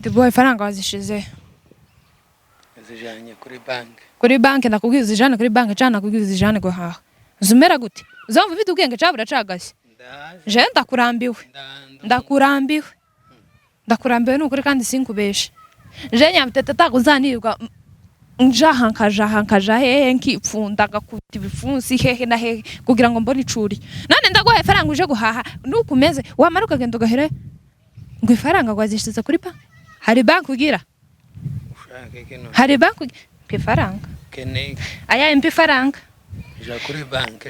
Tiboye faranga wazishize. Zijanye kuri bank. Kuri bank ndakubwiza ijana kuri bank cyane nakubwiza ijana go haha. Zumera gute? Uzamva ufite ubwenge cyabura cagashye. Je ndakurambiwe. Ndakurambiwe nukuri kandi sinkubeshe. Je Nyamitete takuzanirwa nkaja hehe nkipfunda gakubita ibifunsi hehe na hehe kugira ngo mbone icuri. None ndaguhaye faranga uje guhaha nukumeze wamara ukagenda ugahera ngo ifaranga gwazishize kuri bank. Hari bank ugira? Hari bank ifaranga. Aya MP faranga. Ja kuri bank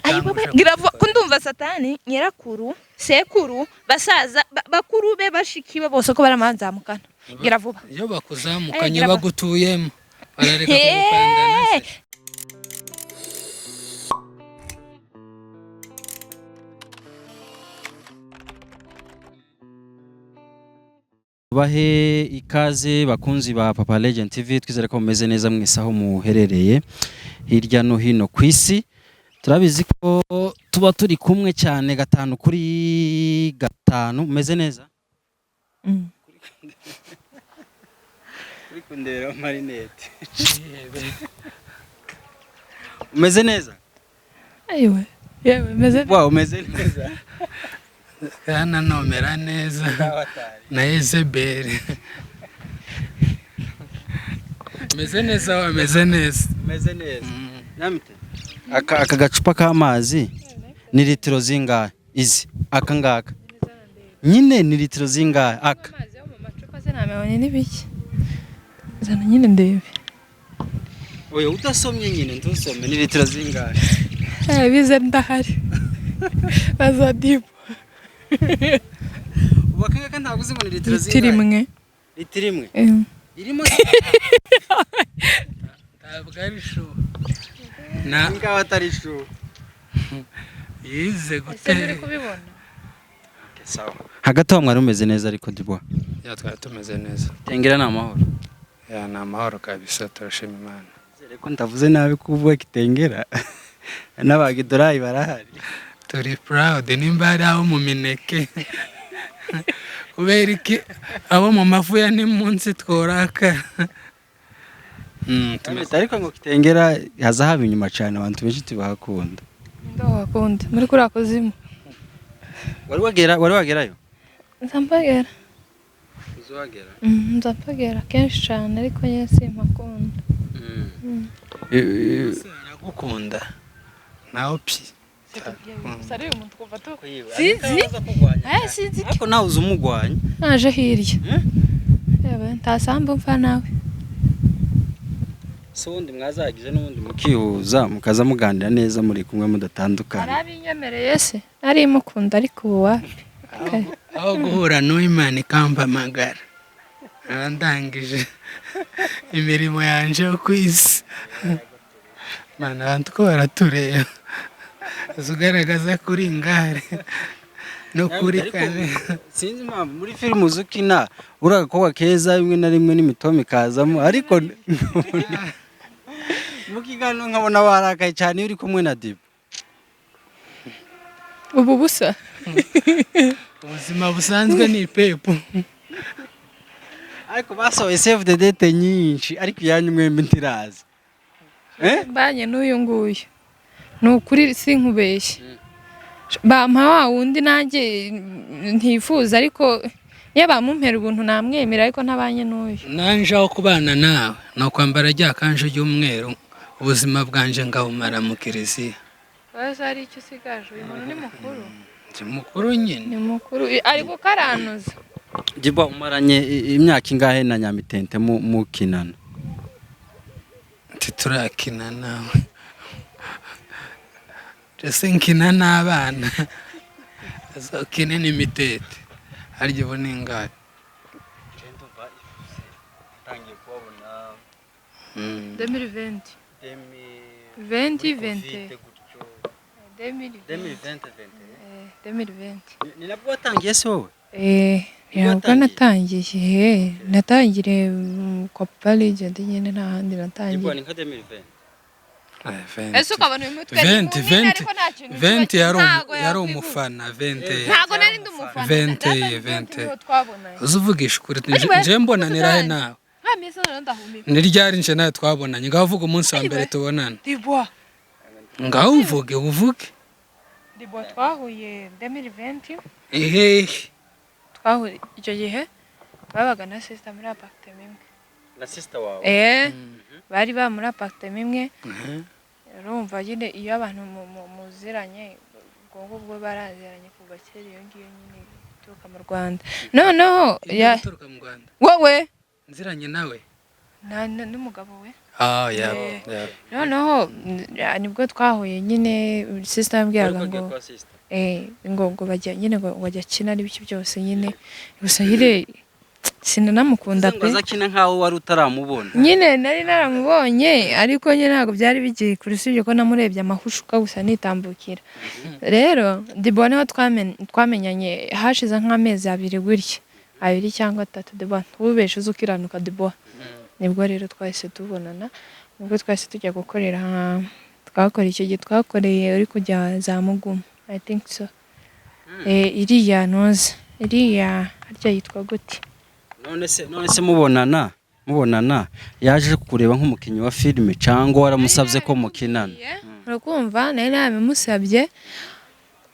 Giravo kundumva satani nyirakuru sekuru basaza bakuru be bashikiwe bose ko baramanzamukana. Giravuba. Iyo bakuzamukanye bagutuyemo barareka kugukandana. Bahe ikaze bakunzi ba Papa Legend TV twizere ko mumeze neza mwese aho muherereye hirya no hino kwisi. Turabizi ko tuba turi kumwe cyane gatanu kuri gatanu. Mumeze neza? Kuri kundera marinette. Mumeze neza? Yewe meze. Wow, meze neza. Kana nomera neza na Yezebeli. Meze neza wameze neza. Meze neza. Nyamite. Aka gacupa k'amazi ni litiro zingahe izi? Aka ngaka. Nyine ni litiro zingahe aka? Amazi yo mu macupa se namebonye nibiki. Zana nyine ndebe. Oya utasomye nyine ntusome ni litiro zingahe? Bize ndahari. Bazadipo. Ubakanga kandi ntaguze ngo ni litiro zingahe? Litiro imwe. Litiro imwe? Irimo ntabwo ari shu. Ngaho atari shu. Yize gute kubibona. Sawa. Hagati aho mwari umeze neza ariko Dibwa. Ya twari tumeze neza. Tengera na mahoro. Ya na mahoro kabisa turashima Imana. Zereko ndavuze nabi kuvuga kitengera. N'abagidorayi barahari. Turi proud nimba ari aho mu mineke. Kubera iki abo mu mafuya ni munsi tworaka. Ariko ngo kitengera hazahaba inyuma cyane abantu benshi tubakunda. Ndabakunda muri kuri akozimu. Wari wagerayo? Nzampagera. Uzwagera? Nzampagera kenshi cyane ariko yesi mpakunda. Nagukunda. Naho pi. Sari umuntu kuva to. Sinzi. Ariko nawe uzumugwanya. Naje hirya. Yaba ntasamba mfa nawe. So wundi mwazagize n'ubundi mukihuza mukaza muganira neza muri kumwe mudatandukanye. Arabinyemereye se ari mukunda ariko wapi. Aho guhura n'Imana ikampamagara. Ndangije imirimo yanje yo kwisi. Mana abantu ko baratureba. Uzugaragaza kuri ngare no kuri kane. Sinzi impamvu muri filmu uzukina uragakobwa keza bimwe na rimwe n'imitomi kazamo ariko mukigano nkabona warakaye cyane uri kumwe na Dibu. Ubu busa. Ubuzima busanzwe ni pepo. Ariko basohoye save the date nyinshi ariko yanyu mwembe ntirazi. Mbanye n'uyu nguyu. Nukuri sinkubeshye. Bampa wa wundi nanjye ntifuza ariko yabamumpera ubuntu namwemera ariko ntabanye n'uyu. Nanje aho kubana nawe no kwambara rya kanje y'umweru ubuzima bwanje ngabumara mu kiriziya. Baza ari icyo sigaje uyu muntu ni mukuru. Mukuru nyine. Ni mukuru ariko karanuza. Dibu umaranye imyaka ingahe na Nyamitete mukinana? Turakina nawe. Jese nkina n'abana. Azokine n'Imitete. Harya bo ningahe? Tangiye kubona 2020. 2020. Ni nabwo watangiye se wowe? Ntabwo natangiye. Natangire kwa Papa Legend nyine nta handi natangiye. Dibu ni nka 2020. ese ukabona uyu mutwe ni munini ariko nta kintu 20 yari umufana 20 ntago nari ndi umufana 20 uzuvugisha ukuri nje mbonanira he nawe mese ndahumika ni ryari nje nawe twabonanye ngaho uvuga umunsi wa mbere tubonana Dibwa ngaho uvuge Dibwa twahuye 2020 twahuye icyo gihe babaga na sister muri apartment imwe na sister wawe bari ba muri apartment imwe urumva nyine iyo abantu muziranye ubwo baraziranye kuva kera iyo ngiyo nyine turuka mu Rwanda noneho turuka mu Rwanda wowe nziranye nawe n'umugabo we noneho nibwo twahuye nyine sister yambwiraga ngo bajya nyine ngo bajya kina n'ibiki byose nyine gusa yire sinanamukunda pe ngazakina nkaho wari utaramubona nyine nari naramubonye ariko nyine ntabwo byari bigiye kurusije ko namurebye amahushuka gusa nitambukira rero Dibwa niho twamenyanye hashize nk'amezi 2 gutya 2 cyangwa 3 Dibwa ntubeshe uzukiranuka Dibwa nibwo rero twahise tubonana nibwo twahise tujya gukorera twakora icyo gihe twakoreye uri kujya za Mugumu I think so iriya noza iriya harya yitwa gute none se mubonana yaje kureba nk'umukinnyi wa filime cyangwa waramusabye ko mukinana urakumva nari nabimusabye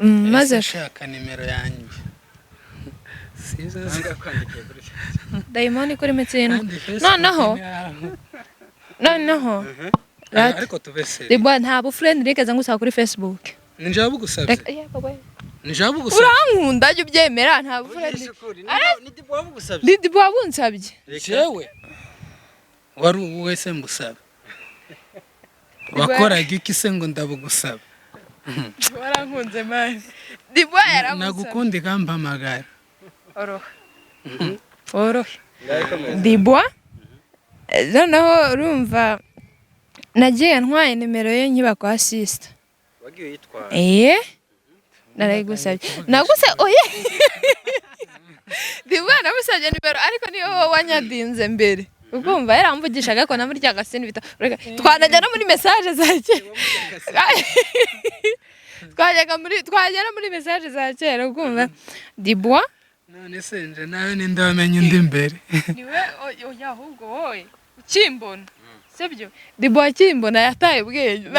maze ashaka nimero yanjye Diamond kuri metsindwa noneho ariko tubese Dibwa nta friend rekaza ngusaba kuri Facebook ninjabu gusabye urankunda ajye ubyemera nta friend ni Dibwa bunsabye jewe wari wese mbusaba wakoraga iki se ngo ndabugusaba warankunze man Dibwa yaramusabye nagukundi kampamagara oro Dibwa noneho urumva nagiye ntwaye nimero ye nkiba kwa sister wagiye yitwara narayigusabye naguse oye Dibwa namusabye nimero ariko niyo wanyadinze mbere ukumva yaramvugishaga ko namurya gasini bita twanajya no muri message za kera twajya muri message za kera ukumva Dibwa none senje nawe nindamenye ndi imbere niwe oya ahubwo wowe ukimbona sibyo Dibwa kimbona yataye ubwenge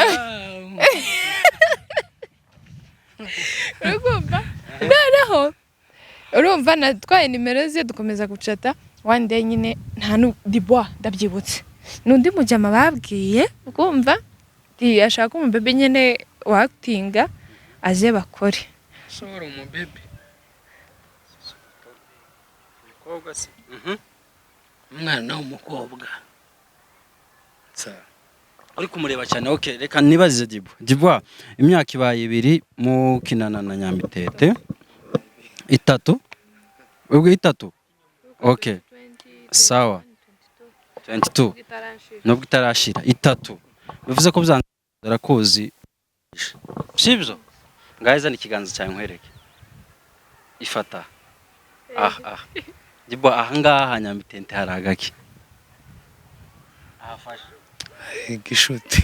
noneho urumva natwaye nimero ze dukomeza gucata one day nyine nta Dibwa ndabyibutse nundi mujama babwiye ukumva ashaka umubebe nyine wakitinga aze bakore shora umubebe umwana w'umukobwa uri kumureba cyane okay reka nibazize Dibwa imyaka ibaye 2 mukinana na Nyamitete 3 ubwo 3 okay sawa 22 nubwo itarashira 3 bivuze ko byanzara kozi sibyo ngahiza ni kiganza cyawe nkwereke ifata Dibwa ahangaha Nyamitete haragaki afashe igishuti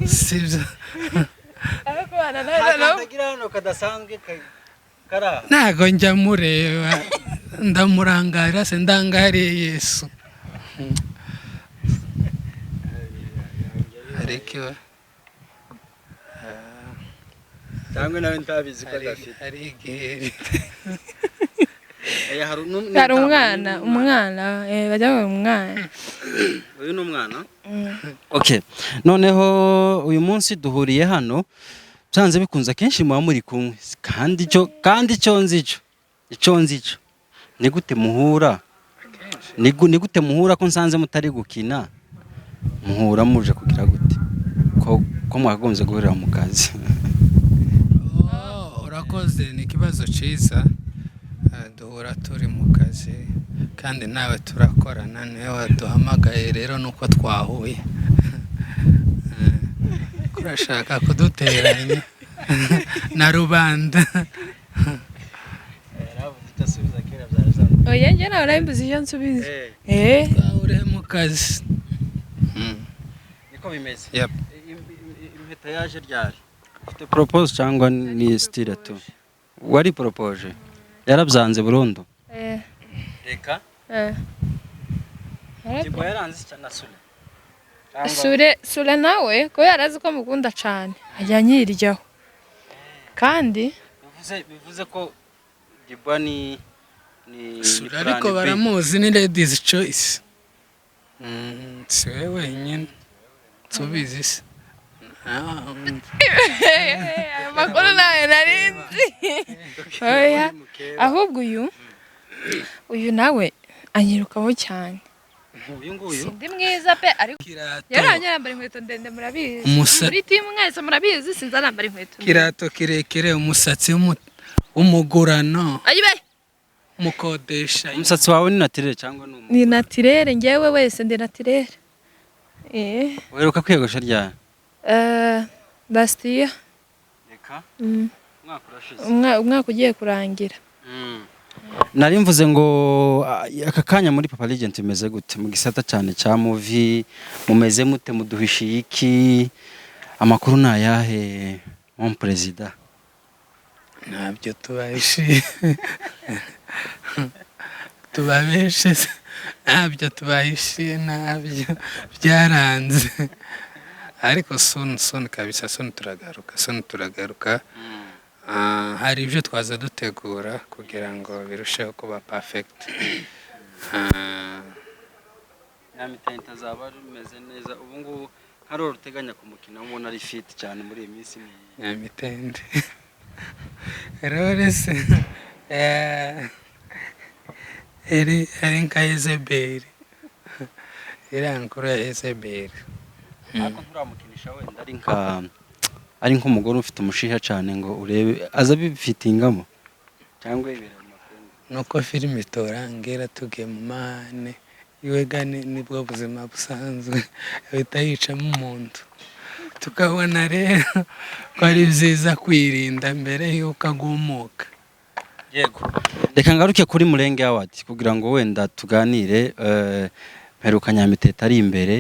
sibyo akagira hano kadasanzwe kara ntago njya mureba ndamurangarira se ndangariye Yesu ariko cyangwa nawe ntabizi ko adafite ari igiheri hari umwana bajya umwana uyu ni umwana okay noneho uyu munsi duhuriye hano byanze bikunze kenshi muba muri kumwe kandi icyo nzico ni gute muhura ni gute muhura ko nsanze mutari gukina muhura muje kugira gute ko mwakagombye guhurira mu kazi urakoze ni ikibazo cyiza duhura turi mu kazi kandi nawe turakorana niwe waduhamagaye rero nuko twahuye kurashaka kuduteranya na rubanda oya njye nawe narimbuze icyo nsubiza uri mu kazi niko bimeze. Yep. Impeta yaje ryari? Ufite propose cyangwa ni style tu? Wari propose? Yarabyanze burundu? Reka? Kibo yaranze cyane Sule. Sule nawe ko yarazi ko mukunda cyane ajya nyiryaho kandi bivuze ko Kibo ni Sule ariko baramuzi ni ladies choice. Siwe wenyine tubizi se. makuru nawe narinzi oya ahubwo uyu nawe anyirukaho cyane. Uyu nguyu Ndi mwiza pe ariko yaranyambara inkweto ndende murabizi muri timu mwese murabizi sinza nambara inkweto kirato kirekire umusatsi umugurano ayibe mukodesha. umusatsi wawe ni naturel cyangwa ni naturel ngewe wese ndi naturel. Weruka kwiyogosha ryari? Last year. Reka? Umwaka ugiye kurangira. Nari mvuze ngo aka kanya muri Papa Legend imeze gute mu gisata cyane cya movie mumeze mute muduhishiye iki amakuru nayahe mon president? Ntabyo tubahishiye tubabeshe ntabyo tubahishiye ntabyo byaranze ariko soon kabisa soon turagaruka hari ibyo twaza dutegura kugira ngo birusheho kuba perfect. NYAMITETE azaba rumeze neza ubu ngubu hari uruteganya ku mukino ubona ari fit cyane muri iyi minsi. NYAMITETE Rores eri nka Yezebeli irankuru ya Yezebeli ariko nturamukinisha wenda ari nk'umugore ufite umushiha cyane ngo urebe aza bifitingamo cyangwa ibera mu makungu nuko filime itorangera tugiye mu mane iwega nibwo buzima busanzwe ahita yicamo umuntu tukabona rero ko ari byiza kwirinda mbere yuko agumuka. Yego reka ngaruke kuri Murenge Award kugira ngo wenda tuganire mperuka NYAMITETE ari imbere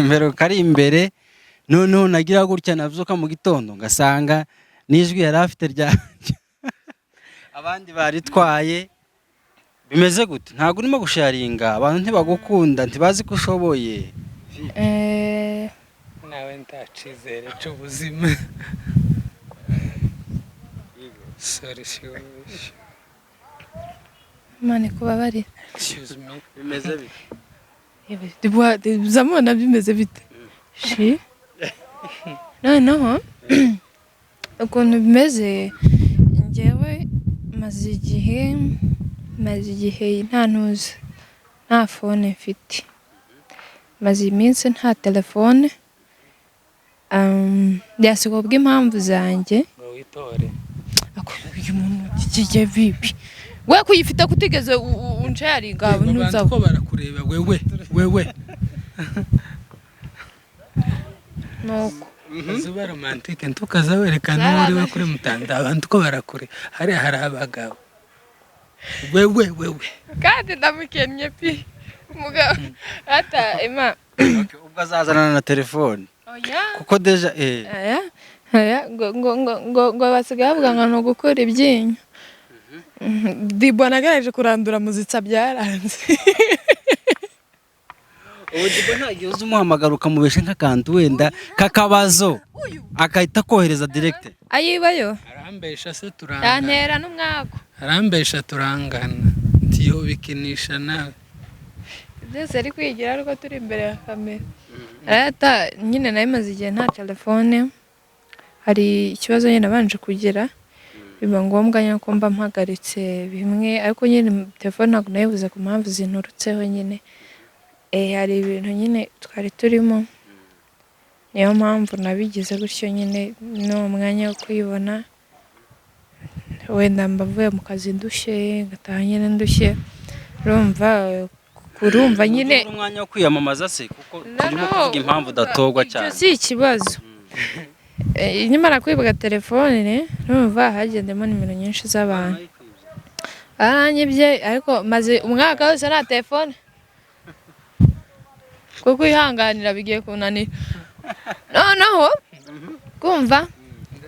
mperuka ari imbere noneho nagira gutya navuka mu gitondo ngasanga nijwi yari afite rya abandi baritwaye bimeze gute ntago urimo gusharinga abantu ntibagukunda ntibazi ko ushoboye nawe ntacizere cy'ubuzima. Sorry Mane kubabarira. Excuse me. bimeze bite zamona bimeze bite shi no ukuntu bimeze ngewe maze igihe nta phone mfite maze iminsi nta telefone byasigo bw'impamvu zanjye ngo witore uyu muntu kije vipi we kuyifite kutigeze unsharinga nuza ko barakureba wewe nuko zuba romantique ntukaza werekana uri we kuri mutanda abantu ko barakure hari abagabo wewe kandi ndamukennye pi mugabo ata ema ubwo azazana na telefone kuko deja ngo basigaye bavuga ngo no gukora ibyinyo Dibo nagerageje kurandura muzitsa byaranze ubu Dibo ntagiye umuhamagara ukamubesha nk'akantu wenda kakabazo akahita kohereza direct ayibayo arambesha se turangana yantera n'umwako arambesha turangana ntiyo bikinisha nawe byose ari kwigira ariko turi imbere ya kamera arata nyine nayimaze igihe nta telefone hari ikibazo nyine nabanje kugira biba ngombwa nyako mba mpagaritse bimwe ariko nyine telefone ntabwo nayibuze ku mpamvu zinturutseho nyine hari ibintu nyine twari turimo niyo mpamvu nabigize gutyo nyine no mwanya wo kuyibona wenda mbavuye mu kazi ndushye ngataha nyine ndushye urumva nyine umwanya wo kwiyamamaza se kuko turimo kuvuga impamvu datogwa cyane si ikibazo Nyamara kwibuka telefone numva hagendemo nimero nyinshi z'abantu aranyibye ariko maze umwaka wose na telefone kuko ihanganira bigiye kunanira noneho kumva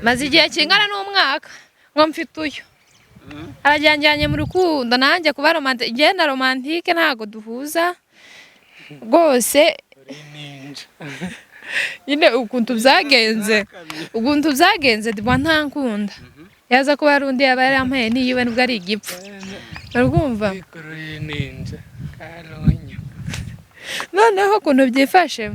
maze igihe kingana n'umwaka ngo mfite uyu arajyanjyanye mu rukundo nanjye kuba romantike igenda romantike ntago duhuza rwose nyine ukuntu byagenze ndibwa ntankunda yaza kuba ari undi yaba yarampaye niyiwe nubwo ari igipfu urumva noneho ukuntu byifashe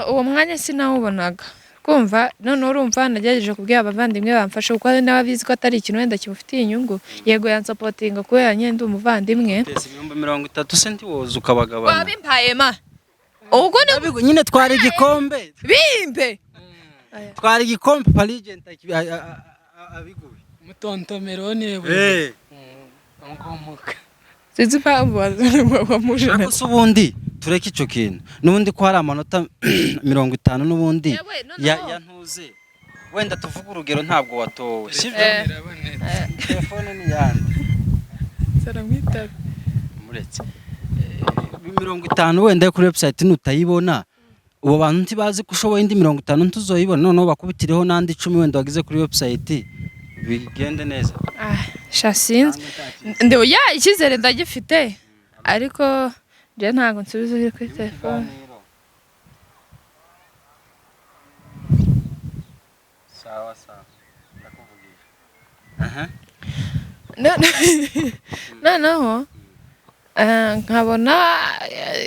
uwo mwanya sinawubonaga kumva noneho urumva nagerageje kubwira abavandimwe bamfashe kuko n'ababizi ko atari ikintu wenda kimufitiye inyungu yego yansapotinga kubera nyine ndi umuvandimwe 30 centi woza ukabagabana wabimpaye ma ubwo nyine twari igikombe bimpe twari igikombe parigent abiguye mutontomerone ngomuka sinzi mpamvu wamuje nako ubundi tureke icyo kintu n'ubundi ko hari amanota 50 n'ubundi yantuze wenda tuvuga urugero ntabwo watowe sivyo telefone ni yandi saramwita muretse 50 wenda kuri website nutayibona ubo bantu ntibazi ko ushoboye indi 50 ntuzoyibona noneho bakubitireho nandi 10 wenda wagize kuri website bigende neza shasinze ndewe ya ikizere ndagifite ariko je ntago nsubiza kuri telefone sawa ndakuvugisha noneho nkabona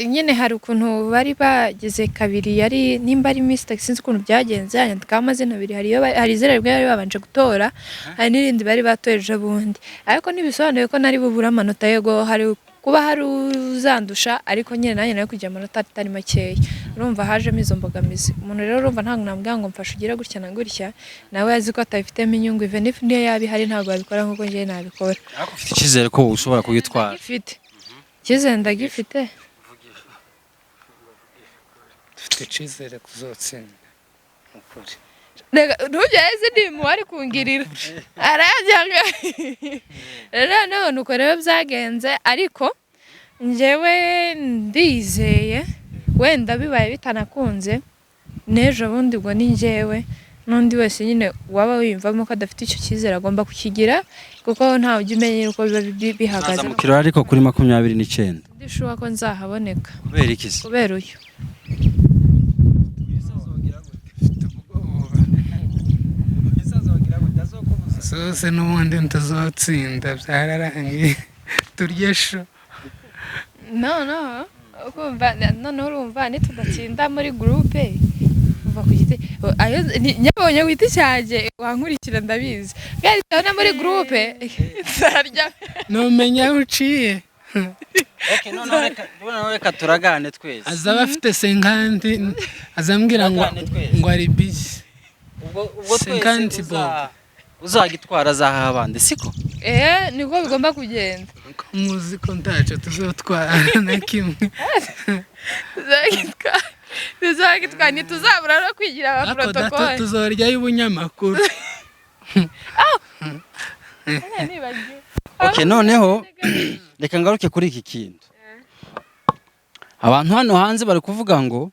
nyine hari ukuntu bari bagize kabiri yari nimba ari mistake sinzi ukuntu byagenze yandika amazina abiri hari izina rimwe bari babanje gutora hari n'irindi bari batoreje bundi ariko nibisobanuye ko nari bubura amanota yego hari kuba hari uzandusha ariko nyine nanjye nayo kujya amanota atari makeya urumva hajemo izo mbogamizi umuntu rero urumva ntabwo nambwira ngo mfashe ugira gutya na gutya nawe yazi ko atabifitemo inyungu even if niyo yabi hari ntabwo babikora nk'uko njye nabikora ariko ufite icyizere ko ushobora kugitwara icyizere ndagifite dufite icyizere kuzotsinda ukuri ntugeze ndimu wari kungirira arajyaga rero nuko rero byagenze ariko njyewe ndizeye wenda bibaye bitanakunze n'ejo bundi ngo ni njyewe n'undi wese nyine waba wiyumvamo ko adafite icyo cyizere agomba kukigira kuko ntawe ujya umenya uko biba bihagaze mu kiro ariko kuri 29 ndishuwa ko nzahaboneka kubera iki kubera uyu sose n'ubundi ntuzotsinda byararangiye turyesho no ukumva none urumva nitudatsinda muri groupe uva ku giti ayo nyabonye witi cyaje wankurikira ndabizi gari tane muri groupe sarya numenya uciye okay none reka turagane twese azaba afite 50 azambwira ngo ari busy ubwo twese uzagitwara zaha abandi siko niko bigomba kugenda ko muzi ko ntacyo tuzotwara na kimwe tuzagitwara ntituzabura no kwigira aba protocole tuzorya y'ubunyamakuru okay noneho reka ngaruke kuri iki kintu abantu hano hanze bari kuvuga ngo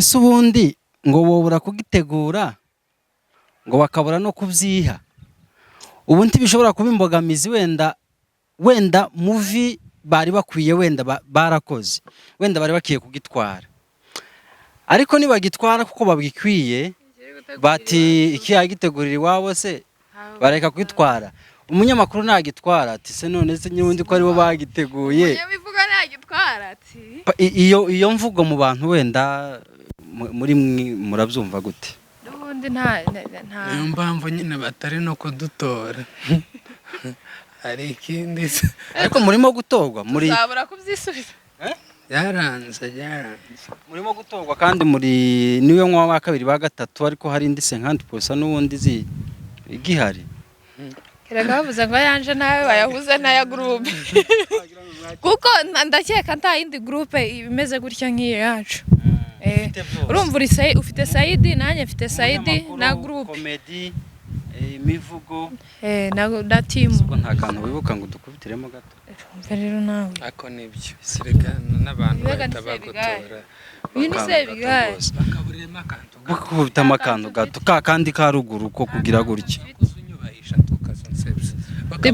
se ubundi ngo bobura kugitegura ngo bakabura no kubyiha ubu ntibishobora kuba imbogamizi wenda movie bari bakwiye wenda barakoze wenda bari bakiye kugitwara ariko nibagitwara kuko babikwiye bati iki yagitegurira iwabo se bareka kugitwara umunyamakuru nagitwara ati se none se nyundi ko ari bo bagiteguye bivuga nagitwara ati iyo mvugo mu bantu wenda muri murabyumva gute nta mpamvu nyine batari no kudutora hari ikindi ariko murimo gutorwa muri zabura kubyisubiza yaranze murimo gutorwa kandi muri niyo nwa wa kabiri ba gatatu ariko hari indi 50% n'ubundi igihari kiraga bavuze ngo yanje nawe bayahuze n'aya groupe kuko ndakeka nta yindi groupe imeze gutya nk'iyo yacu urumva ufite Saidi nanjye mfite Saidi na group comedy imivugo na team ubwo nta kantu wibuka ngo dukubitiremo gato umva rero nawe ako nibyo siregana n'abantu bahita bagutora ibintu se bigaye bakaburiremo akantu bakubitamo akantu gato kandi ka ruguru ko kugira gutya uzunyubahisha tukazonsebye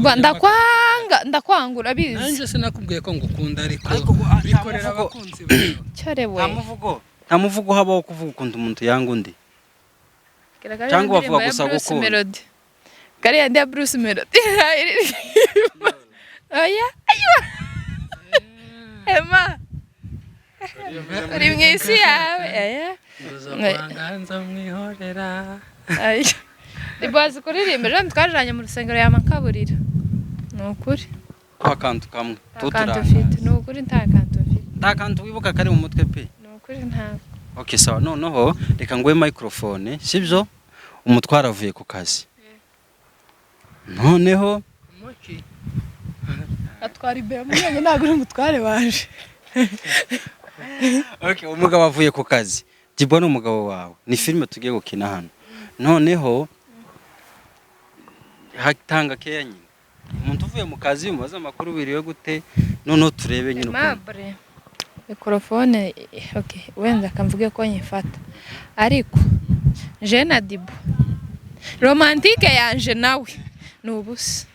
ndakwanga urabizi nanjye sinakubwiye ko ngukunda ariko bikorera abakunzi bawe cyarewe nta muvugo habaho kuvuga ukunda umuntu yanga undi cyangwa bavuga gusa gukunda kariya ndi Bruce Melody oya Emma uri mwisi yawe uzokwanga mwihorera Dibazi kuririmba rero twajanye mu rusengero yamankaburira nukuri akantu kamwe tuturanga nukuri nta kantu wibuka kari mu mutwe pe nukuri nta okay sawa noneho reka ngwe microphone sibyo umutwara avuye ku kazi noneho atwara imbere munyenye ntago uri umutware waje okay umugabo avuye ku kazi Dibo n'umugabo wawe ni filime tugiye gukina hano noneho hatanga keya nyine umuntu uvuye mu kazi umubaza amakuru biriwe gute noneho turebe nyine mabre microphone okay wenda kamvuge ko nyifata ariko je na Dibo romantique yanje nawe nubusa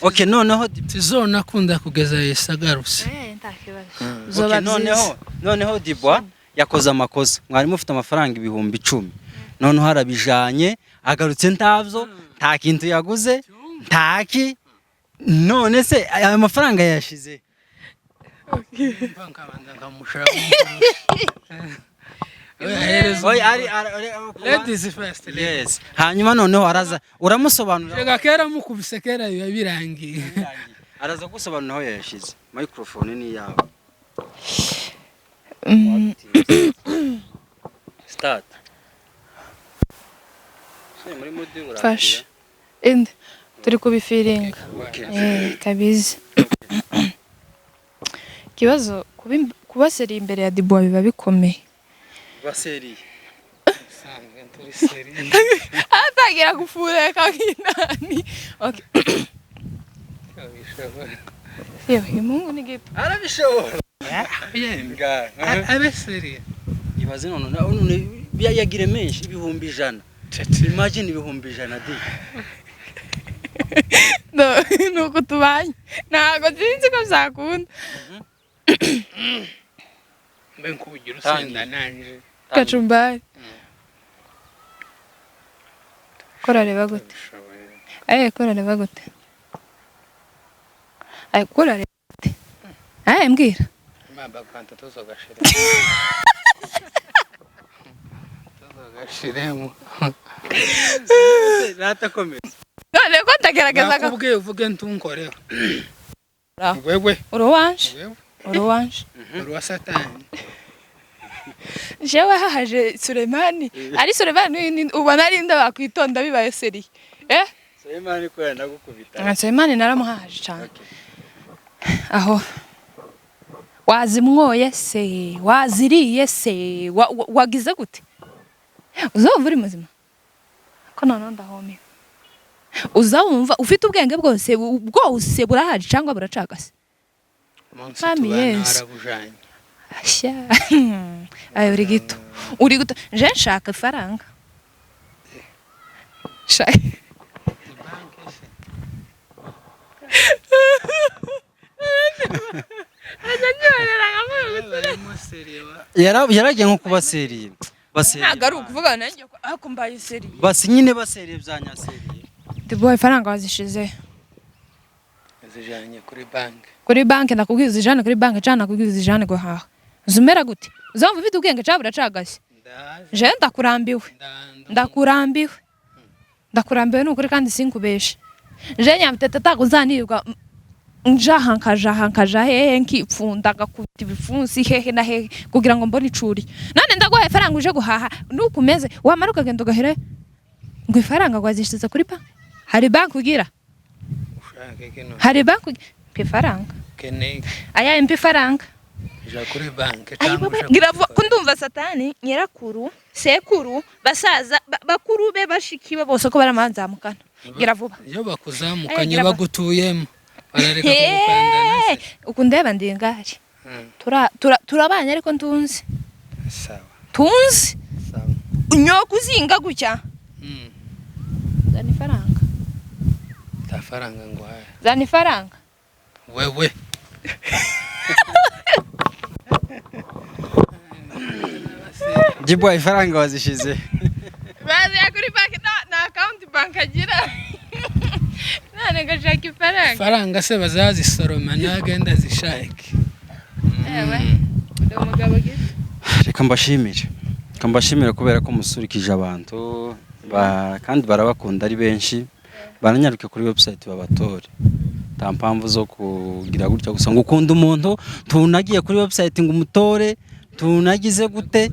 okay noneho tizona kunda kugeza yesagaruse zoba noneho Dibo yakoze amakosa mwari mufite amafaranga 10,000 noneho harabijanye agarutse ntavyo nta kintu yaguze ntaki none se aya mafaranga yashize banka bandanga mushara ladies first yes hanyuma noneho araza uramusobanurira rega kera mukubise kera birangiye araza gusobanura aho yashize microphone ni yawe start muri mudi fasha ende turi kubifiringa kabizi kibazo kubaseri imbere ya Dibo biba bikomeye baseri sange turi seri atagira gufureka kinani okay yewe mungu ni gipo arabishobora yenga abeseri ibaze none yagire menshi 100,000 imagine 100,000 di nuko tubanye ntago nzi ko zakunda ben kubugira usenda nanje kacumbari korareba gute korareba gute korareba gute mbwira baba kwanta tuzogashira tuzogashiremo rata komeza none ko ndagerageza nakubwiye uvuge ntunkoreho wewe uruwanje uruwa satani jewe hahaje Sulemani ari Sulemani ubona ari nda bakwitonda bibaye seri Sulemani ko yandagukubita Sulemani naramuhaje cyane aho wazimwoye se waziriye se wagize gute uzumva uri muzima ko none ndahomye uzumva ufite ubwenge bwose burahaje cyangwa buracagase Mami yes Asha ayo uri gito je nshaka ifaranga shaka yaragiye nko kuba seriye baseriye nagaru kuvuga nanjye ko mbaye seriye basi nyine baseriye byanyaseriye Dibo ifaranga wazishize zijanye kuri banki ndakubwiza ijana kuri banki cyane nakubwiza ijana go haha zumera gute uzamva ufite ubwenge cyabura cagase je ndakurambiwe nukuri kandi sinkubeshe je NYAMITETE takuzanirwa njahankaja hehe nkipfunda gakubita ibifunsi hehe na hehe kugira ngo mbone icuri none ndaguhaye ifaranga uje guhaha nukumeze wamaruka agenda ugahera ngo ifaranga gwazishize kuri banki hari banki ugira hari banki ifaranga keneye aya impi faranga uja kuri banki cyangwa ngiravuga ko ndumva satani nyirakuru sekuru basaza bakuru be bashikiwe bose ko baramanzamukana ngiravuba iyo bakuzamukanye bagutuyemo barareka kugukandana ukundeba ndingari turabanye ariko ntunzi sawa tunzi sawa nyokuzinga gutya zani faranga tafaranga ngo haya zani faranga wewe Jibwa ifaranga wazishize bazi kuri banki na account bank agira nane gashaka ifaranga se bazazisoroma nagenda zishake ewe ndo mugabo gito reka mbashimire kubera ko musurikije abantu kandi barabakunda ari benshi baranyaruke kuri website babatore nta mpamvu zo kugira gutya gusa ngo ukunda umuntu tunagiye kuri website ngo umutore tunagize gute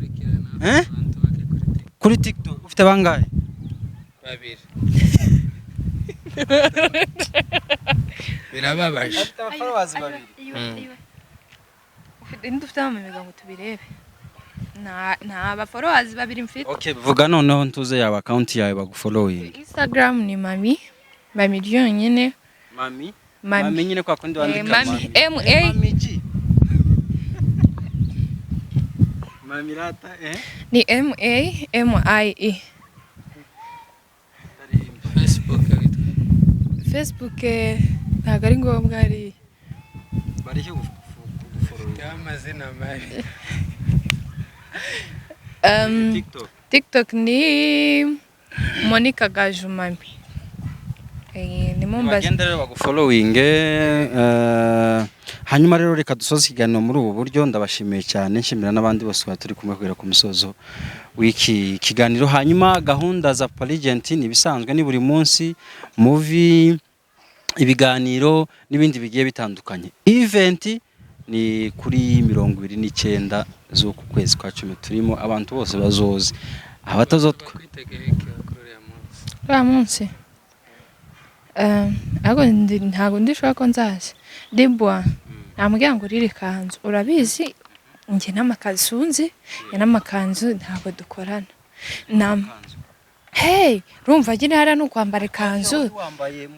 kuri TikTok ufite bangahe babiri birababaje followers babiri ndufite amamega ngo tubirebe na ba followers babiri mfite okay vuga noneho ntuze yawe account yawe bagufollowing Instagram ni mami nyine mami nyine kwa kundi wandika mami mami rata ni MAMIE Facebook ntago ari ngombwa ari bari cyo gufollowing amazina mari TikTok ni Monica Gajumami ni Mombasa bagenda rero bagufollowing hanyuma rero reka dusoze ikiganiro muri ubu buryo ndabashimiye cyane nshimira n'abandi bose turi kumwe kugera ku musozo w'iki kiganiro hanyuma gahunda za Paligent ni bisanzwe ni buri munsi movie ibiganiro n'ibindi bigiye bitandukanye event ni kuri 29 z'uku kwezi kwa 10 turimo abantu bose bazoze abatazotwa wa munsi ntago ndishaka ko nzaje dibwa namubwira ngo riri kanzu urabizi nge n'amakazi n'amakanzu ntago dukorana hey rumva gine hara no kwambara kanzu wambaye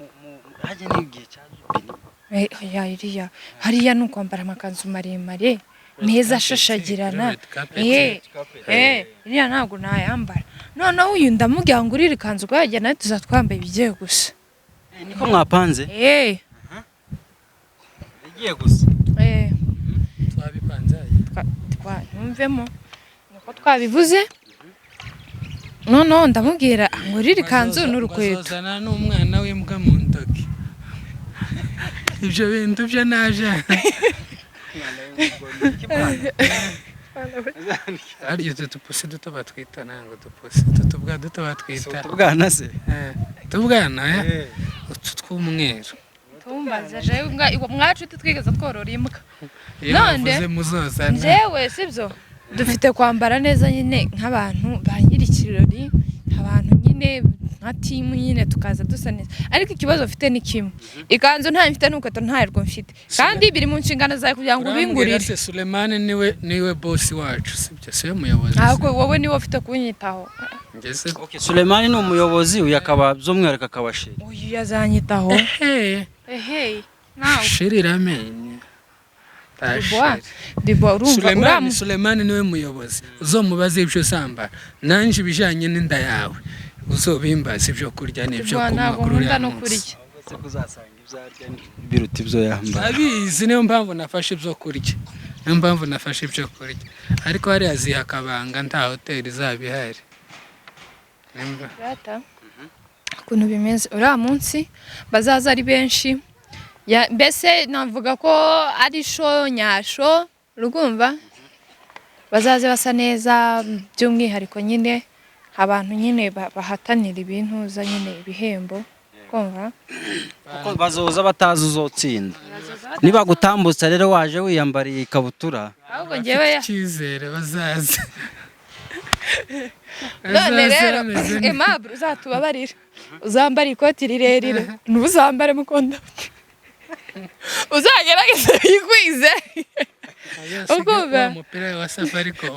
haje n'igihe cyane hariya no kwambara amakanzu maremare meza ashashagirana iriya ntago nayambara noneho uyu ndamubwira ngo riri kanzu kwajya nawe tuzatwambaye bigiye gusa niko mwapanze igiye gusa twabipanze numvemo nuko twabivuze noneho ndamubwira ngo riri kanzu n'urukweto bazana n'umwana w'imbwa mu ntoki ibyo bintu byo naje ari utupusi duto batwita nango utupusi tutubwa duto batwita tubwana se tubwana utu tw'umweru tumbaza je mwacu twigeze tworora imbwa none muzozana jewe sibyo dufite kwambara neza nyine nk'abantu banyiri kirori abantu nyine nka team nyine tukaza dusa neza ariko ikibazo mfite ni kimwe ikanzu nta mfite n'ukweto ntarwo mfite kandi biri mu nshingano zawe kugira ngo ubingurire Sulemani niwe boss wacu sibyo se umuyobozi ahubwo wowe niwe ufite kunyitaho okay Sulemani ni umuyobozi uyakaba by'umwihariko akabashira uyu yazanyitaho nawe shiriramenye Dibwa urumva Sulemani niwe muyobozi uzomubaza ibyo samba nanje bijanye n'inda yawe uzobimbaza ibyo kurya n'ibyo kunywa kuri ya munsi kuzasanga ibyarya biruta ibyo yamba abizi niyo mpamvu nafashe ibyo kurya ariko hari aziha kabanga nta hotel izabihari rata kuntu bimeze uriya munsi bazaza ari benshi mbese navuga ko ari sho nyasho rugumva bazaze basa neza by'umwihariko nyine abantu nyine bahatanira ibintu za nyine ibihembo kumva kuko bazoza batazi uzotsinda niba gutambutsa rero waje wiyambariye ikabutura ahubwo ngewe cyizere bazaze none rero Aimable uzatubabarira uzambara ikoti rirerire ntuzambare mukonda uzagerageza bigwize Ukumva? umupira wa Safaricom.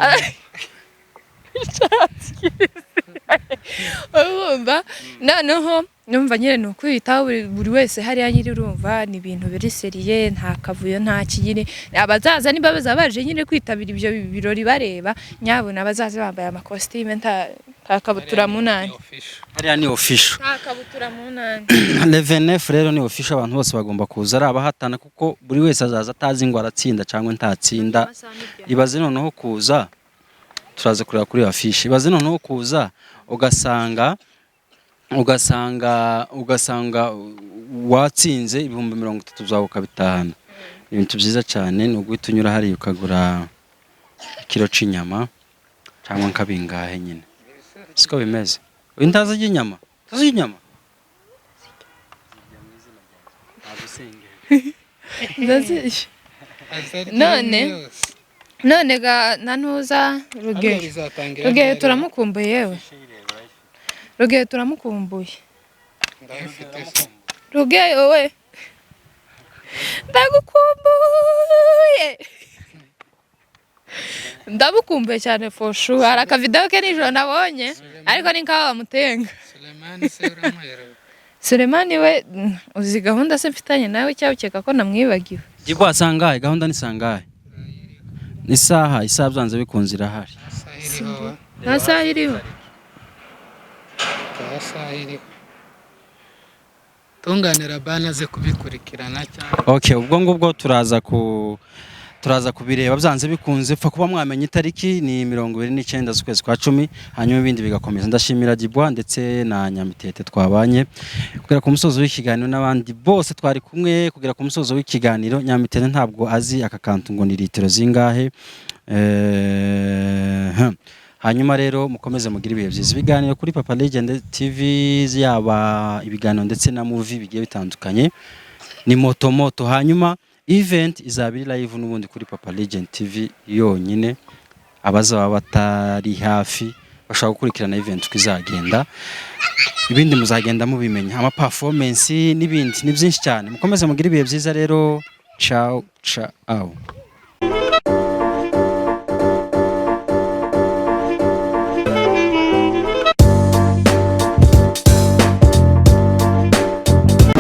Urumva noneho numva nyine ni ukwitaho buri wese hariya nyiri urumva ni ibintu biri seriye nta kavuyo nta kigire abazaza niba baje nyine kwitabira ibyo birori bareba nyabona abazaza bambaye amakositime nta kabutura munani hariya ni official nta kabutura munani Levenef rero ni official abantu bose bagomba kuza ari abahatana kuko buri wese azaza atazi ngo aratsinda cyangwa ntatsinda ibaze noneho kuza turaza kureba kuri affiche ibaze noneho kuza ugasanga watsinze ibihumbi 30 zawe ukabitahana ibintu byiza cyane ni uguhita unyura hari ukagura ikiro c'inyama cyangwa nkabingahe nyine siko bimeze intaza y'inyama none ga nanuza rugeyo turamukumbuye yewe rugeyo turamukumbuye rugeyo we ndagukumbuye cyane for sure hari akavideo ke nijoro nabonye ariko ni nkaho bamutenga Sulemani we uzi gahunda se mfitanye nawe cyangwa ukeka ko namwibagiwe Jibo asangaye gahunda ni sangaye isaha byanze bikunze irahari nta saha iriho tunganira banaze kubikurikirana cyane okay ubwo ngubwo turaza kubireba byanze bikunze pfa kuba mwamenye itariki ni 29 z'ukwezi kwa 10 hanyuma ibindi bigakomeza ndashimira Dibwa ndetse na Nyamitete twabanye kugera ku musozo w'ikiganiro n'abandi bose twari kumwe kugera ku musozo w'ikiganiro Nyamitete ntabwo azi aka kantu ngo ni litiro zingahe hanyuma rero mukomeze mugira ibihe byiza ibiganiro kuri Papa Legend TV yaba ibiganiro ndetse na movie bigiye bitandukanye ni moto hanyuma event izabiri live n'ubundi kuri Papa Legend TV yonyine abazaba batari hafi bashaka gukurikirana event kwizagenda ibindi muzagenda mubimenya ama performance n'ibindi ni byinshi cyane mukomeze mugira ibihe byiza rero ciao